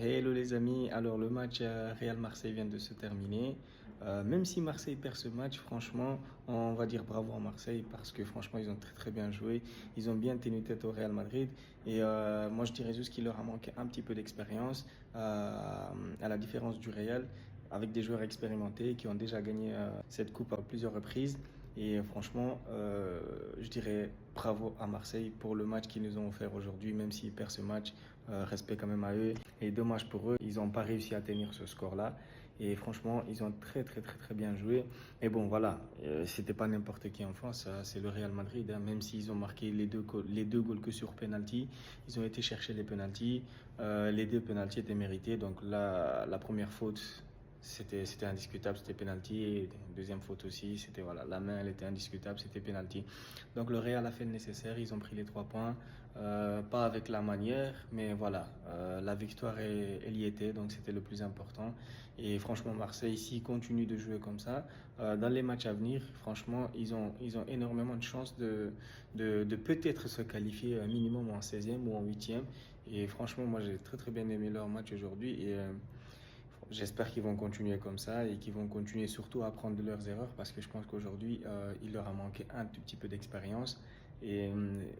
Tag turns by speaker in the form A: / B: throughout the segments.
A: Hello les amis, alors le match Real-Marseille vient de se terminer. Même si Marseille perd ce match, franchement, on va dire bravo à Marseille parce que franchement, ils ont très bien joué. Ils ont bien tenu tête au Real Madrid. Et moi, je dirais juste qu'il leur a manqué un petit peu d'expérience, à la différence du Real, avec des joueurs expérimentés qui ont déjà gagné cette coupe à plusieurs reprises. Et franchement, je dirais bravo à Marseille pour le match qu'ils nous ont offert aujourd'hui, même s'ils perdent ce match, respect quand même à eux. Et dommage pour eux, ils n'ont pas réussi à tenir ce score-là. Et franchement, ils ont très bien joué. Et bon, voilà, c'était pas n'importe qui en France, c'est le Real Madrid, hein. Même s'ils ont marqué les deux goals que sur penalty, ils ont été chercher les penalties. Les deux penalties étaient mérités. Donc là, la première faute, c'était indiscutable, c'était penalty. Et deuxième faute aussi, c'était voilà, la main elle était indiscutable, c'était penalty. Donc le Real a fait le nécessaire, ils ont pris les 3 points, pas avec la manière, mais voilà, la victoire elle y était, donc c'était le plus important. Et franchement Marseille ici continue de jouer comme ça. Dans les matchs à venir, franchement ils ont énormément de chances de peut-être se qualifier un minimum en 16e ou en 8e. Et franchement moi j'ai très bien aimé leur match aujourd'hui et j'espère qu'ils vont continuer comme ça et qu'ils vont continuer surtout à apprendre de leurs erreurs parce que je pense qu'aujourd'hui, il leur a manqué un tout petit peu d'expérience. Et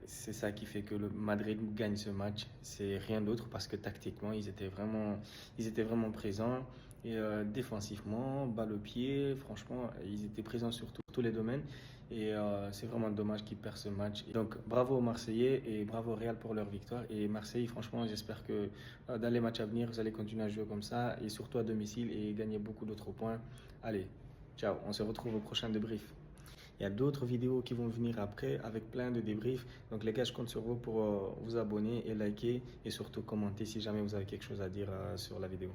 A: c'est ça qui fait que le Madrid gagne ce match. C'est rien d'autre parce que tactiquement, ils étaient vraiment présents. Et défensivement, balle au pied, franchement, ils étaient présents sur tous les domaines. Et c'est vraiment dommage qu'ils perdent ce match. Donc bravo aux Marseillais et bravo au Real pour leur victoire. Et Marseille, franchement, j'espère que dans les matchs à venir, vous allez continuer à jouer comme ça et surtout à domicile et gagner beaucoup d'autres points. Allez, ciao, on se retrouve au prochain débrief. Il y a d'autres vidéos qui vont venir après avec plein de débriefs. Donc les gars, je compte sur vous pour vous abonner et liker et surtout commenter si jamais vous avez quelque chose à dire sur la vidéo.